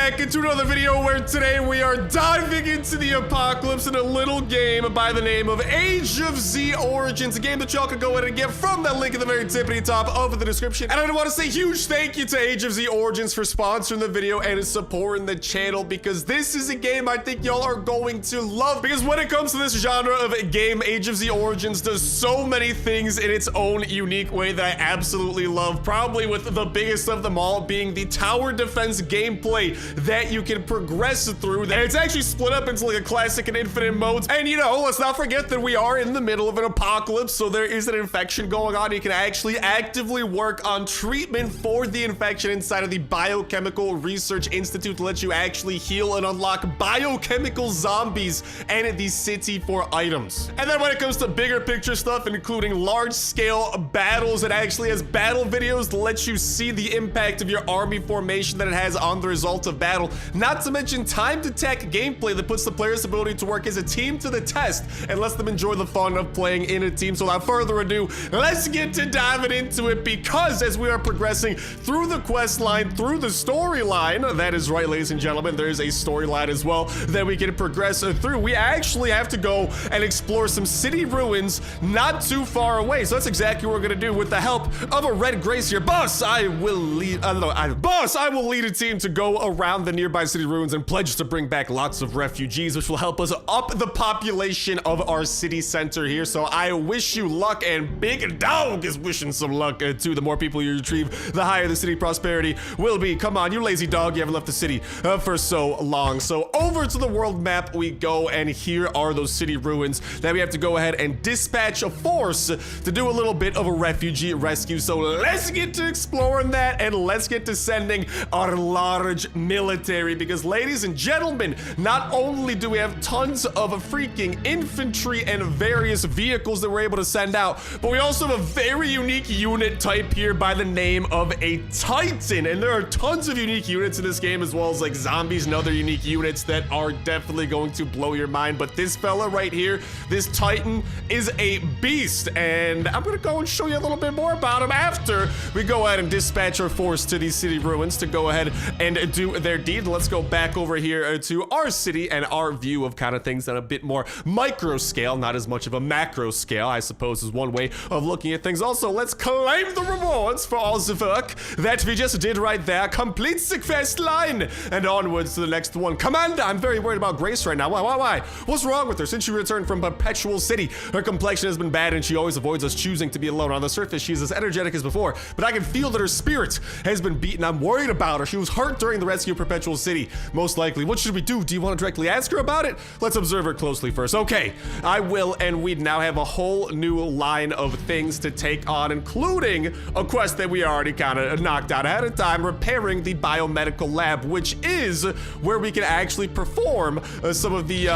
back into another video where today we are diving into the apocalypse in a little game by the name of Age of Z Origins, a game that y'all can go ahead and get from that link at the very tippity top of the description. And I want to say huge thank you to Age of Z Origins for sponsoring the video and supporting the channel, because this is a game I think y'all are going to love, because when it comes to this genre of game, Age of Z Origins does so many things in its own unique way that I absolutely love, probably with the biggest of them all being the tower defense gameplay that you can progress through. And it's actually split up into like a classic and infinite modes. And you know, let's not forget that we are in the middle of an apocalypse, so there is an infection going on. You can actually actively work on treatment for the infection inside of the Biochemical Research Institute to let you actually heal and unlock biochemical zombies and the city for items. And then when it comes to bigger picture stuff, including large scale battles, it actually has battle videos to let you see the impact of your army formation that it has on the result of battle, not to mention timed attack gameplay that puts the player's ability to work as a team to the test and lets them enjoy the fun of playing in a team. So without further ado, let's get to diving into it, because as we are progressing through the quest line, through the storyline, that is right, ladies and gentlemen, there is a storyline as well that we can progress through. We actually have to go and explore some city ruins not too far away. So that's exactly what we're gonna do with the help of a red gracier. Boss, I will lead a team to go around the nearby city ruins and pledge to bring back lots of refugees, which will help us up the population of our city center here. So I wish you luck, and Big Dog is wishing some luck too. The more people you retrieve, the higher the city prosperity will be. Come on, you lazy dog, you haven't left the city for so long. So over to the world map we go, and here are those city ruins that we have to go ahead and dispatch a force to do a little bit of a refugee rescue. So let's get to exploring that, and let's get to sending our large military, because ladies and gentlemen, not only do we have tons of freaking infantry and various vehicles that we're able to send out, but we also have a very unique unit type here by the name of a Titan. And there are tons of unique units in this game, as well as like zombies and other unique units that are definitely going to blow your mind. But this fella right here, this Titan, is a beast, and I'm gonna go and show you a little bit more about him after we go ahead and dispatch our force to these city ruins to go ahead and do their deed. Let's go back over here to our city and our view of kind of things on a bit more micro scale, not as much of a macro scale, I suppose, is one way of looking at things. Also, let's claim the rewards for all the work that we just did right there. Complete the quest line and onwards to the next one. Commander, I'm very worried about Grace right now. Why? What's wrong with her? Since she returned from Perpetual City, her complexion has been bad and she always avoids us choosing to be alone. On the surface, she's as energetic as before, but I can feel that her spirit has been beaten. I'm worried about her. She was hurt during the rescue of Perpetual City, most likely. What should we do? Do you want to directly ask her about it? Let's observe her closely first. Okay, I will, and we now have a whole new line of things to take on, including a quest that we already kind of knocked out ahead of time, repairing the biomedical lab, which is where we can actually perform some of the,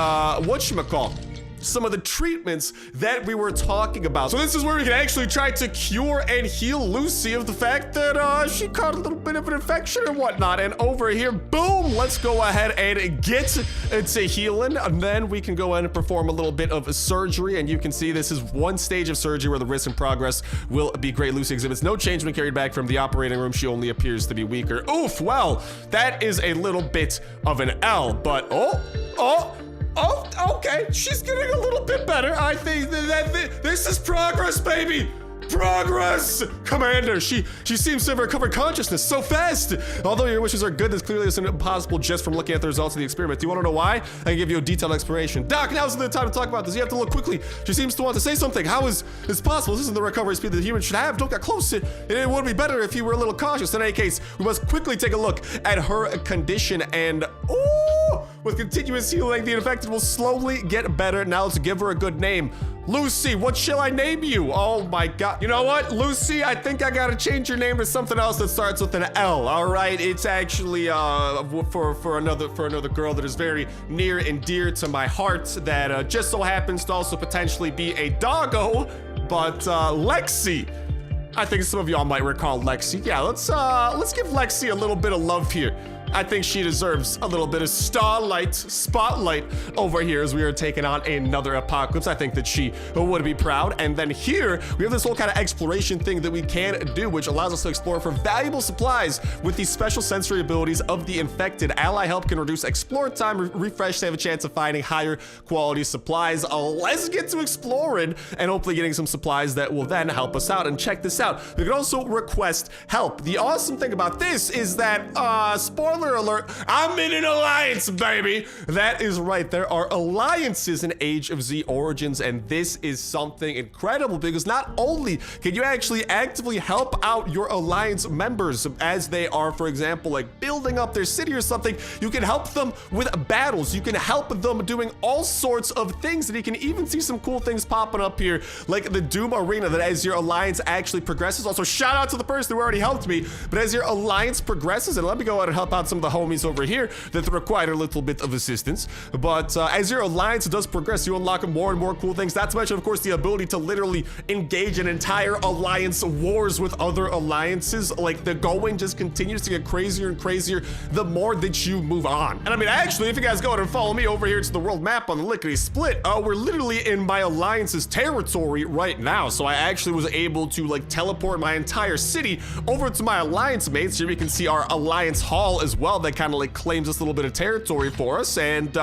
some of the treatments that we were talking about. So this is where we can actually try to cure and heal Lucy of the fact that she caught a little bit of an infection or whatnot. And over here, boom, let's go ahead and get to healing, and then we can go ahead and perform a little bit of surgery. And you can see this is one stage of surgery where the risk and progress will be great. Lucy exhibits no change when carried back from the operating room. She only appears to be weaker. Oof, well, that is a little bit of an L, but oh, okay, she's getting a little bit better. I think that this is progress, baby. Progress! Commander, she seems to have recovered consciousness so fast. Although your wishes are good, this clearly isn't impossible just from looking at the results of the experiment. Do you want to know why? I can give you a detailed explanation. Doc, now's the time to talk about this. You have to look quickly. She seems to want to say something. How is this possible? This isn't the recovery speed that humans should have. Don't get close. It would be better if you were a little cautious. In any case, we must quickly take a look at her condition, and with continuous healing, the infected will slowly get better. Now let's give her a good name. Lucy, what shall I name you? Oh my God. You know what, Lucy? I think I gotta change your name to something else that starts with an L, all right? It's actually for another girl that is very near and dear to my heart that just so happens to also potentially be a doggo, but Lexi. I think some of y'all might recall Lexi. Yeah, let's give Lexi a little bit of love here. I think she deserves a little bit of spotlight over here as we are taking on another apocalypse. I think that she would be proud. And then here, we have this whole kind of exploration thing that we can do, which allows us to explore for valuable supplies with these special sensory abilities of the infected. Ally help can reduce explore time, refresh to have a chance of finding higher quality supplies. Let's get to exploring and hopefully getting some supplies that will then help us out. And check this out. We can also request help. The awesome thing about this is that, spoiler alert, I'm in an alliance, baby. That is right. There are alliances in Age of Z Origins, and this is something incredible because not only can you actually actively help out your alliance members as they are, for example, like building up their city or something, you can help them with battles. You can help them doing all sorts of things, and you can even see some cool things popping up here, like the Doom Arena, that as your alliance actually progresses. Also, shout out to the person who already helped me, but as your alliance progresses, and let me go ahead and help out some of the homies over here that require a little bit of assistance. But as your alliance does progress, you unlock more and more cool things. Not to mention, of course, the ability to literally engage in entire alliance wars with other alliances. Like, the going just continues to get crazier and crazier the more that you move on. And I mean, actually, if you guys go ahead and follow me over here to the world map on the lickety split, we're literally in my alliance's territory right now. So I actually was able to like teleport my entire city over to my alliance mates. Here we can see our alliance hall as well that kind of like claims this little bit of territory for us. And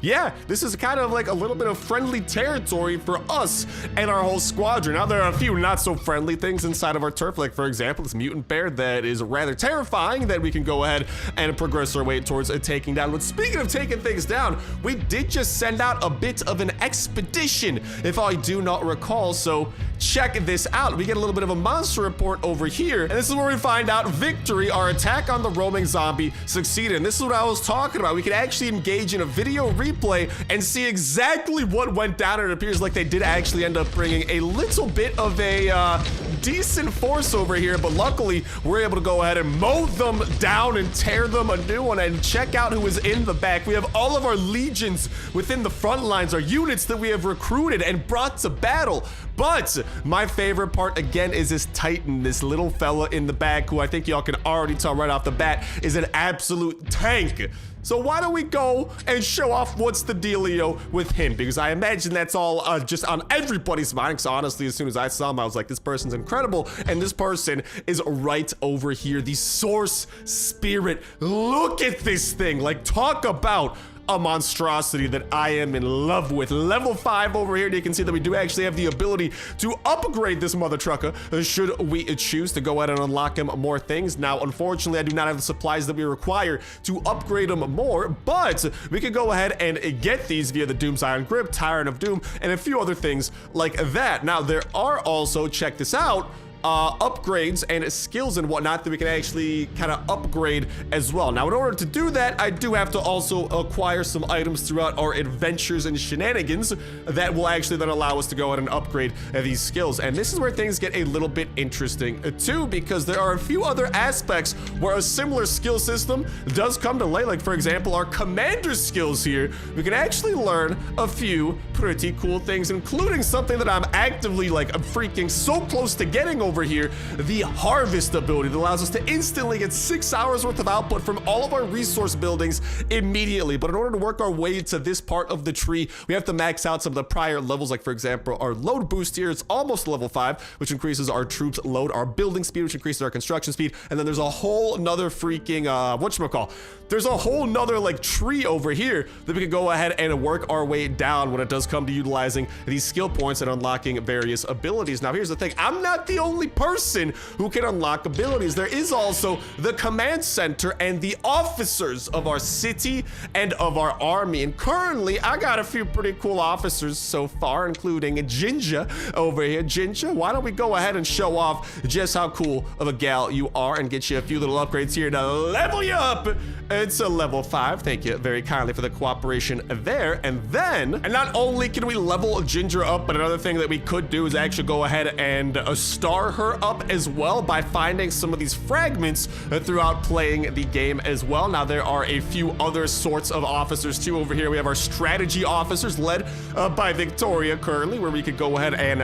yeah, this is kind of like a little bit of friendly territory for us and our whole squadron. Now, there are a few not so friendly things inside of our turf, like for example, this mutant bear that is rather terrifying that we can go ahead and progress our way towards taking down. But speaking of taking things down, we did just send out a bit of an expedition, if I do not recall. So check this out. We get a little bit of a monster report over here, and this is where we find out victory. Our attack on the roaming zombie succeeded. And this is what I was talking about. We could actually engage in a video replay and see exactly what went down. And it appears like they did actually end up bringing a little bit of a decent force over here, but luckily we're able to go ahead and mow them down and tear them a new one. And check out who is in the back. We have all of our legions within the front lines, our units that we have recruited and brought to battle. But my favorite part again is this Titan, this little fella in the back, who I think y'all can already tell right off the bat is an absolute tank. So why don't we go and show off what's the dealio with him? Because I imagine that's all just on everybody's mind. Because honestly, as soon as I saw him, I was like, this person's incredible. And this person is right over here. The Source Spirit. Look at this thing. Like, talk about a monstrosity that I am in love with. Level 5 over here, and you can see that we do actually have the ability to upgrade this mother trucker should we choose to go ahead and unlock him more things. Now, unfortunately, I do not have the supplies that we require to upgrade him more, but we can go ahead and get these via the Doom's Iron Grip, Tyrant of Doom, and a few other things like that. Now, there are also, check this out, upgrades and skills and whatnot that we can actually kind of upgrade as well. Now, in order to do that, I do have to also acquire some items throughout our adventures and shenanigans that will actually then allow us to go ahead and upgrade these skills. And this is where things get a little bit interesting too, because there are a few other aspects where a similar skill system does come to light. Like, for example, our commander skills here, we can actually learn a few pretty cool things, including something that I'm actively like, I'm freaking so close to getting over here, the harvest ability that allows us to instantly get 6 hours worth of output from all of our resource buildings immediately. But in order to work our way to this part of the tree, we have to max out some of the prior levels. Like, for example, our load boost here, it's almost level 5, which increases our troops load, our building speed, which increases our construction speed. And then there's a whole nother freaking whatchamacall, there's a whole nother like tree over here that we can go ahead and work our way down when it does come to utilizing these skill points and unlocking various abilities. Now, here's the thing, I'm not the only person who can unlock abilities. There is also the command center and the officers of our city and of our army. And currently, I got a few pretty cool officers so far, including Jinja over here. Jinja, why don't we go ahead and show off just how cool of a gal you are and get you a few little upgrades here to level you up. It's a level 5. Thank you very kindly for the cooperation there. And then, and not only only can we level Ginger up, but another thing that we could do is actually go ahead and star her up as well by finding some of these fragments throughout playing the game as well. Now, there are a few other sorts of officers too. Over here, we have our strategy officers led by Victoria currently, where we could go ahead and,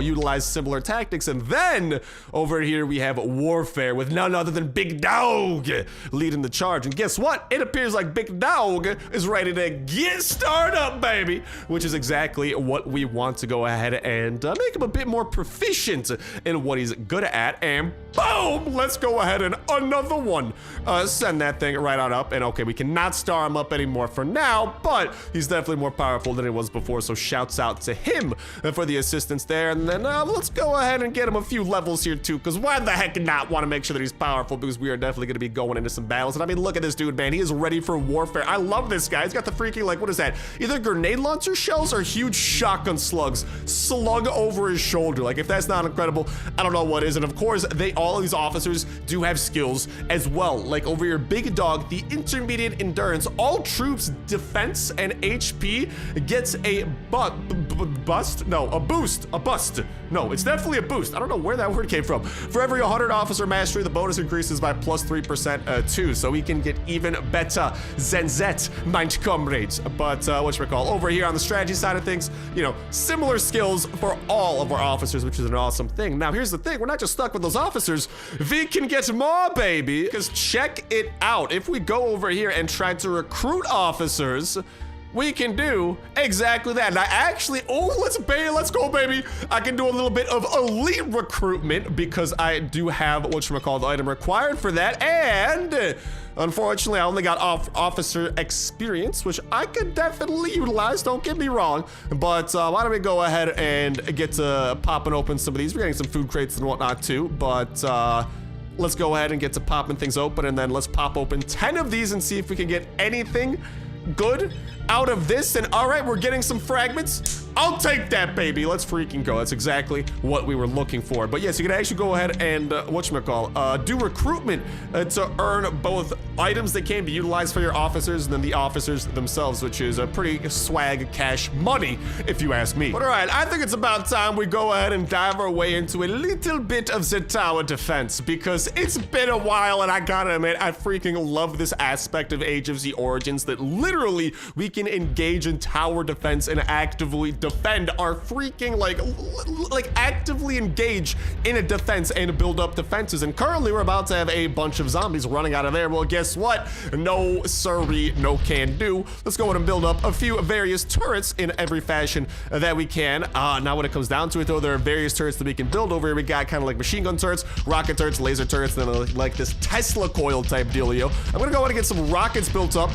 utilize similar tactics. And then over here, we have warfare with none other than Big Dog leading the charge. And guess what? It appears like Big Dog is ready to get started up, baby, which is exactly what we want to go ahead and make him a bit more proficient in what he's good at. And boom, let's go ahead and another one. Send that thing right on up. And okay, we cannot star him up anymore for now, but he's definitely more powerful than he was before. So shouts out to him for the assistance there. And then let's go ahead and get him a few levels here too, because why the heck not want to make sure that he's powerful, because we are definitely going to be going into some battles. And I mean, look at this dude, man. He is ready for warfare. I love this guy. He's got the freaking, like, what is that? Either grenade launcher shells or huge shotgun slugs slung over his shoulder. Like, if that's not incredible, I don't know what is. And of course, all of these officers do have skills as well. Like over here, Big Dog, the intermediate endurance, all troops defense and HP gets a boost. No, it's definitely a boost. I don't know where that word came from. For every 100 officer mastery, the bonus increases by plus 3% too, so we can get even better than that, mein comrades. But over here on the strategy side of things, you know, similar skills for all of our officers, which is an awesome thing. Now, here's the thing. We're not just stuck with those officers. We can get more, baby, because check it out. If we go over here and try to recruit officers, we can do exactly that. And I actually, let's go, baby. I can do a little bit of elite recruitment because I do have the item required for that. And unfortunately, I only got officer experience, which I could definitely utilize, don't get me wrong. But why don't we go ahead and get to popping open some of these. We're getting some food crates and whatnot too, but let's go ahead and get to popping things open, and then let's pop open 10 of these and see if we can get anything good out of this. And all right, we're getting some fragments. I'll take that, baby. Let's freaking go. That's exactly what we were looking for. But yes, you can actually go ahead and do recruitment to earn both items that can be utilized for your officers and then the officers themselves, which is a pretty swag cash money, if you ask me. But all right, I think it's about time we go ahead and dive our way into a little bit of the tower defense, because it's been a while, and I gotta admit, I freaking love this aspect of Age of Z Origins, that literally we can engage in tower defense and actively defend our freaking, like actively engage in a defense and build up defenses. And currently we're about to have a bunch of zombies running out of there. Well, guess what? No siree, no can do. Let's go ahead and build up a few various turrets in every fashion that we can. Now when it comes down to it though, there are various turrets that we can build over here. We got kind of like machine gun turrets, rocket turrets, laser turrets, and then like this Tesla coil type dealio. I'm gonna go ahead and get some rockets built up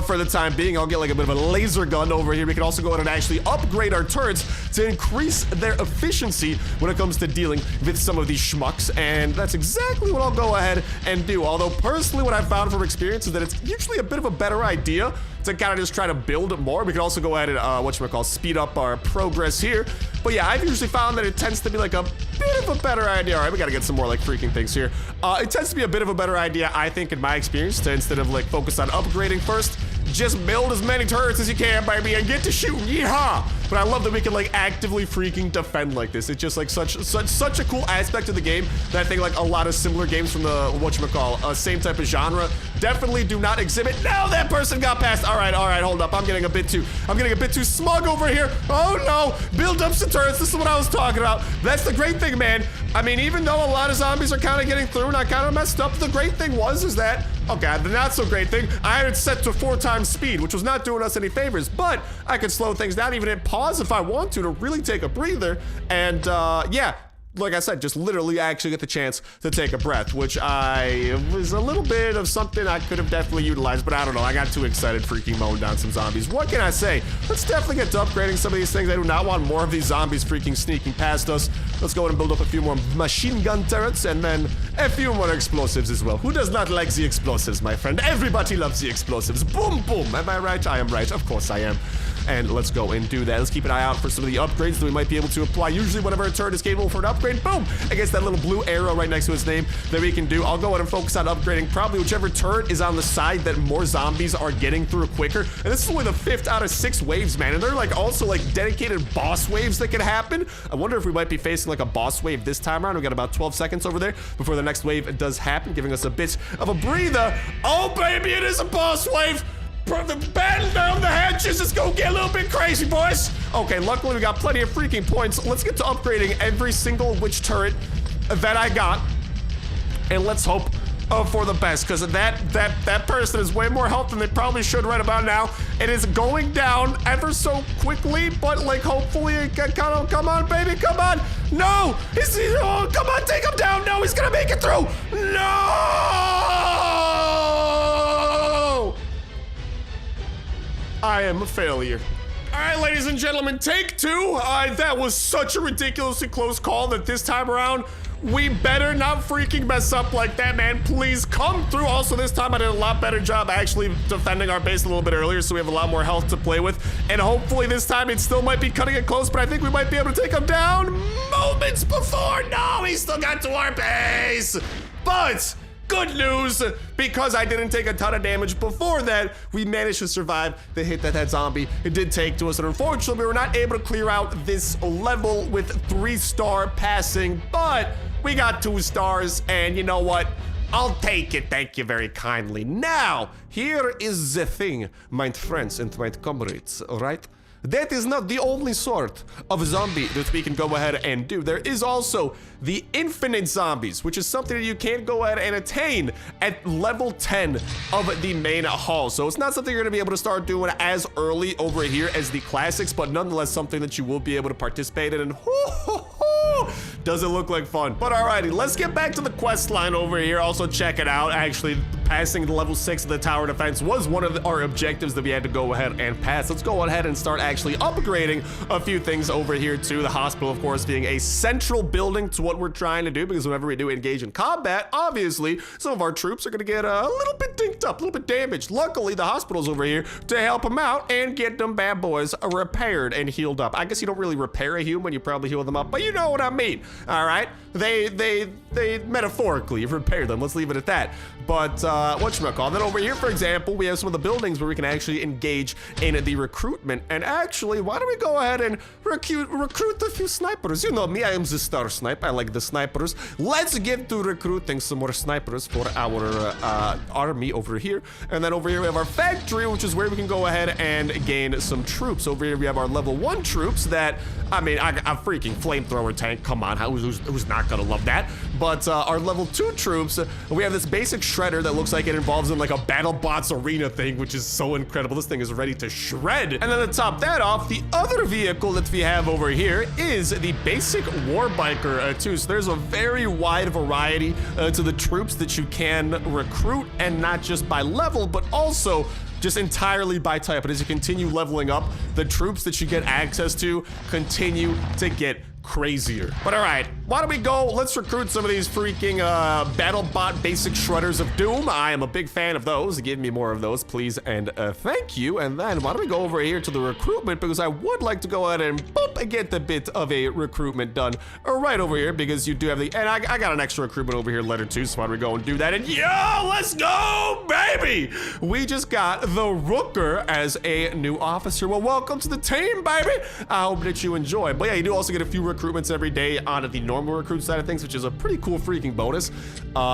for the time being. I'll get like a bit of a laser gun over here. We can also go ahead and actually upgrade our turrets to increase their efficiency when it comes to dealing with some of these schmucks, and that's exactly what I'll go ahead and do. Although personally, what I've found from experience is that it's usually a bit of a better idea to kind of just try to build more. We can also go ahead and speed up our progress here. But yeah, I've usually found that it tends to be like a bit of a better idea. All right, we gotta get some more like freaking things here. It tends to be a bit of a better idea, I think, in my experience, to instead of like focus on upgrading first, just build as many turrets as you can, baby, and get to shooting. Yeehaw! But I love that we can like actively freaking defend like this. It's just like such a cool aspect of the game that I think like a lot of similar games from the same type of genre definitely do not exhibit. No, that person got past. All right, hold up. I'm getting a bit too smug over here. Oh no, build up some turrets. This is what I was talking about. That's the great thing, man. I mean, even though a lot of zombies are kind of getting through and I kind of messed up, the great thing is that, okay, the not so great thing, I had it set to 4 times speed, which was not doing us any favors, but I could slow things down, even hit pause if I want to really take a breather. And yeah, like I said, just literally actually get the chance to take a breath, which was a little bit of something I could have definitely utilized, but I don't know. I got too excited freaking mowing down some zombies. What can I say? Let's definitely get to upgrading some of these things. I do not want more of these zombies freaking sneaking past us. Let's go ahead and build up a few more machine gun turrets and then a few more explosives as well. Who does not like the explosives, my friend? Everybody loves the explosives. Boom, boom. Am I right? I am right. Of course I am. and let's go and do that. Let's keep an eye out for some of the upgrades that we might be able to apply. Usually whenever a turret is capable for an upgrade, boom, against that little blue arrow right next to its name that we can do. I'll go ahead and focus on upgrading probably whichever turret is on the side that more zombies are getting through quicker. And this is only the 5th out of 6 waves, man. And they're like also like dedicated boss waves that can happen. I wonder if we might be facing like a boss wave this time around. We got about 12 seconds over there before the next wave does happen, giving us a bit of a breather. Oh, baby, it is a boss wave. Batten down the hatches. Let's go get a little bit crazy, boys. Okay, luckily we got plenty of freaking points. Let's get to upgrading every single witch turret that I got. And let's hope for the best, because that person is way more health than they probably should right about now. It is going down ever so quickly, but like hopefully it can kind of, come on, baby, come on. No, oh, come on, take him down. No, he's gonna make it through. No! I am a failure. All right, ladies and gentlemen, take 2. That was such a ridiculously close call that this time around, we better not freaking mess up like that, man. Please come through. Also, this time I did a lot better job actually defending our base a little bit earlier, so we have a lot more health to play with. And hopefully this time it still might be cutting it close, but I think we might be able to take him down moments before. No, he still got to our base. But good news, because I didn't take a ton of damage before that, we managed to survive the hit that zombie did take to us. And unfortunately, we were not able to clear out this level with 3-star passing, but we got 2 stars, and you know what? I'll take it, thank you very kindly. Now, here is the thing, my friends and my comrades, all right? That is not the only sort of zombie that we can go ahead and do. There is also the infinite zombies, which is something that you can't go ahead and attain at level 10 of the main hall. So it's not something you're gonna be able to start doing as early over here as the classics, but nonetheless something that you will be able to participate in. And does it look like fun? But alrighty, let's get back to the quest line over here. Also check it out. Actually, passing the level 6 of the tower defense was one of our objectives that we had to go ahead and pass. Let's go ahead and start actually upgrading a few things over here too. The hospital, of course, being a central building to what we're trying to do, because whenever we do engage in combat, obviously, some of our troops are gonna get a little bit dinked up, a little bit damaged. Luckily, the hospital's over here to help them out and get them bad boys repaired and healed up. I guess you don't really repair a human, you probably heal them up, but you know what I mean, all right? They metaphorically repair them, let's leave it at that. But whatchamacallit, then over here, for example, we have some of the buildings where we can actually engage in the recruitment. And actually, why don't we go ahead and recruit a few snipers? You know me, I am the Starsnipe, I like the snipers. Let's get to recruiting some more snipers for our army over here. And then over here we have our factory, which is where we can go ahead and gain some troops. Over here we have our level 1 troops that, I mean, a freaking flamethrower tank, come on, who's not gonna love that? But our level 2 troops, we have this basic shredder that looks like it involves in like a BattleBots arena thing, which is so incredible. This thing is ready to shred. And then to top that off, the other vehicle that we have over here is the basic war biker too. So there's a very wide variety to the troops that you can recruit, and not just by level, but also just entirely by type. But as you continue leveling up, the troops that you get access to continue to get crazier. But all right, why don't we go, let's recruit some of these freaking BattleBot basic shredders of doom. I am a big fan of those. Give me more of those, please, and thank you. And then why don't we go over here to the recruitment, because I would like to go ahead and boop and get the bit of a recruitment done right over here, because you do have the, and I got an extra recruitment over here, letter 2, so why don't we go and do that? And yo, let's go, baby! We just got the Rooker as a new officer. Well, welcome to the team, baby! I hope that you enjoy. But yeah, you do also get a few recruitments every day on the normal recruit side of things, which is a pretty cool freaking bonus,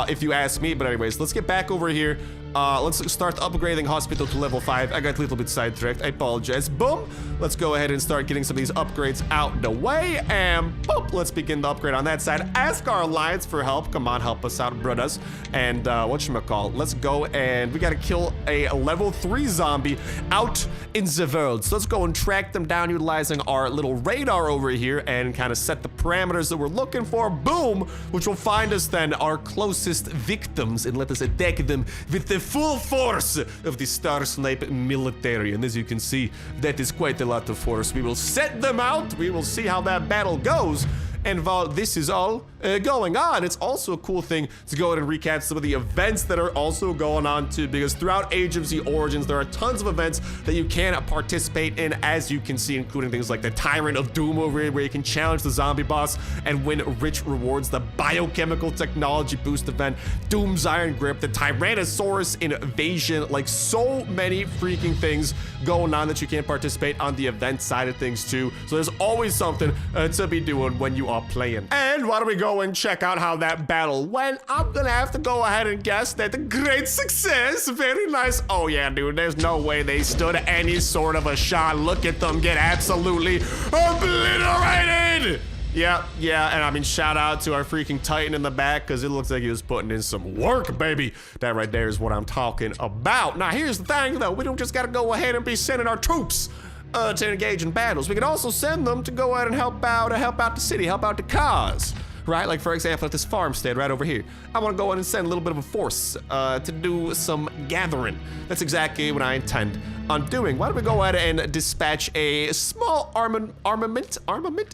if you ask me. But anyways, let's get back over here. Let's start upgrading hospital to level 5. I got a little bit sidetracked, I apologize. Boom, let's go ahead and start getting some of these upgrades out the way, and boop, let's begin the upgrade on that side. Ask our alliance for help. Come on, help us out, brothers. And whatchamacallit, let's go, and we gotta kill a level 3 zombie out in the world. So let's go and track them down utilizing our little radar over here and kind of set the parameters that we're looking for. Boom, which will find us then our closest victims and let us attack them with the full force of the Starsnipe military. And as you can see, that is quite a lot of force. We will set them out, we will see how that battle goes, And while this is all going on, it's also a cool thing to go ahead and recap some of the events that are also going on too, because throughout Age of Z Origins, there are tons of events that you can participate in, as you can see, including things like the Tyrant of Doom over here, where you can challenge the zombie boss and win rich rewards, the Biochemical Technology Boost event, Doom's Iron Grip, the Tyrannosaurus Invasion, like so many freaking things going on that you can participate on the event side of things too. So there's always something to be doing when you are playing. And why don't we go and check out how that battle went? I'm gonna have to go ahead and guess that the great success, very nice. Oh yeah, dude, there's no way they stood any sort of a shot. Look at them get absolutely obliterated. Yeah, and I mean, shout out to our freaking Titan in the back, because it looks like he was putting in some work, baby. That right there is what I'm talking about. Now, here's the thing, though. We don't just gotta go ahead and be sending our troops to engage in battles. We can also send them to go ahead and help out the city, help out the cause. Right, like for example, at this farmstead right over here. I want to go in and send a little bit of a force to do some gathering. That's exactly what I intend on doing. Why don't we go ahead and dispatch a small armament? Armament?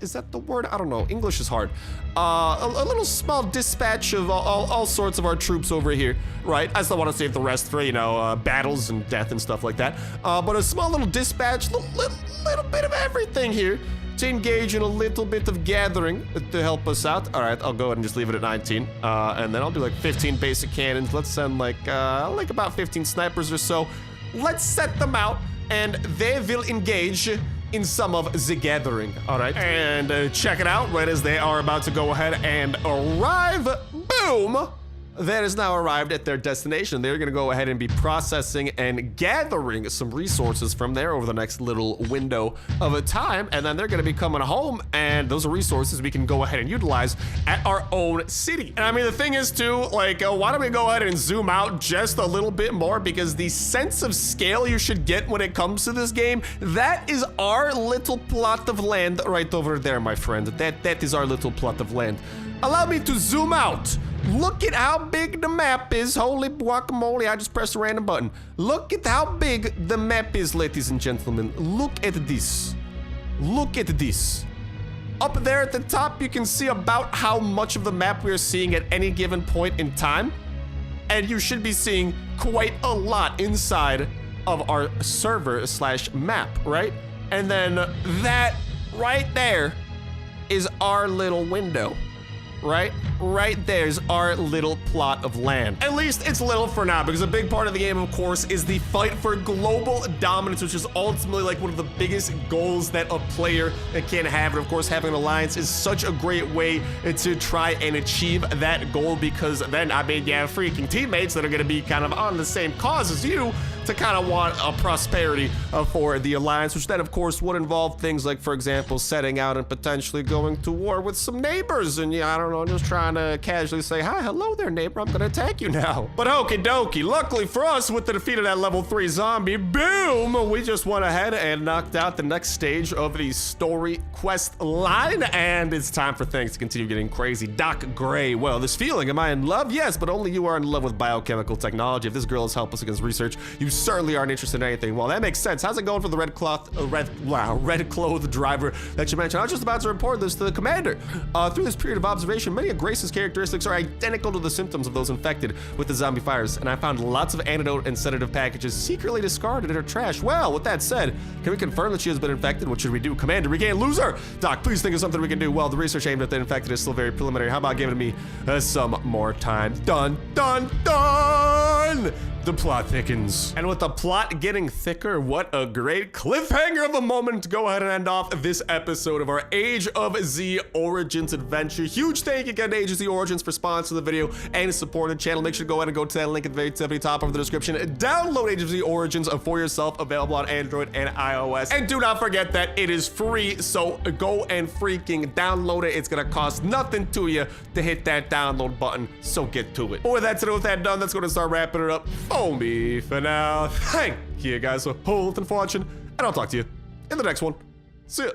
Is that the word? I don't know. English is hard. A little small dispatch of all sorts of our troops over here, right? I still want to save the rest for, you know, battles and death and stuff like that. But a small little dispatch, little bit of everything here to engage in a little bit of gathering to help us out. All right, I'll go ahead and just leave it at 19. And then I'll do like 15 basic cannons. Let's send like about 15 snipers or so. Let's set them out and they will engage in some of the gathering. All right, and check it out right as they are about to go ahead and arrive. Boom! That has now arrived at their destination. They're gonna go ahead and be processing and gathering some resources from there over the next little window of a time, and then they're gonna be coming home, and those are resources we can go ahead and utilize at our own city. And I mean, the thing is too, like, why don't we go ahead and zoom out just a little bit more, because the sense of scale you should get when it comes to this game, that is our little plot of land right over there, my friend. That is our little plot of land. Allow me to zoom out. Look at how big the map is. Holy guacamole, I just pressed a random button. Look at how big the map is, ladies and gentlemen. Look at this. Look at this. Up there at the top, you can see about how much of the map we are seeing at any given point in time. And you should be seeing quite a lot inside of our server / map, right? And then that right there is our little window. Right there's our little plot of land. At least it's little for now, because a big part of the game, of course, is the fight for global dominance, which is ultimately like one of the biggest goals that a player can have. And of course, having an alliance is such a great way to try and achieve that goal, because then, I mean, you have freaking teammates that are gonna be kind of on the same cause as you to kind of want a prosperity for the alliance, which then of course would involve things like, for example, setting out and potentially going to war with some neighbors. And yeah, I don't know, just trying to casually say, hi, hello there, neighbor, I'm gonna attack you now. But okie dokie, luckily for us, with the defeat of that level 3 zombie, boom, we just went ahead and knocked out the next stage of the story quest line, and it's time for things to continue getting crazy. Doc Gray, well, this feeling, am I in love? Yes, but only you are in love with biochemical technology. If this girl has helped us against research, you certainly aren't interested in anything. Well, that makes sense. How's it going for the red clothed driver that you mentioned? I was just about to report this to the commander. Through this period of observation, many of Grace's characteristics are identical to the symptoms of those infected with the zombie virus, and I found lots of antidote and sedative packages secretly discarded in her trash. Well, with that said, can we confirm that she has been infected? What should we do? Commander, we can't lose her. Doc, please think of something we can do. Well, the research aimed at the infected is still very preliminary. How about giving me some more time? Dun, dun, dun! The plot thickens. And with the plot getting thicker, what a great cliffhanger of a moment to go ahead and end off this episode of our Age of Z Origins adventure. Huge thank you again to Age of Z Origins for sponsoring the video and supporting the channel. Make sure to go ahead and go to that link at the very tippity top of the description. Download Age of Z Origins for yourself, available on Android and iOS. And do not forget that it is free, so go and freaking download it. It's gonna cost nothing to you to hit that download button, so get to it. But with that said, with that done, that's gonna start wrapping it up for me for now. Thank you guys for holding and watching, and I'll talk to you in the next one. See ya.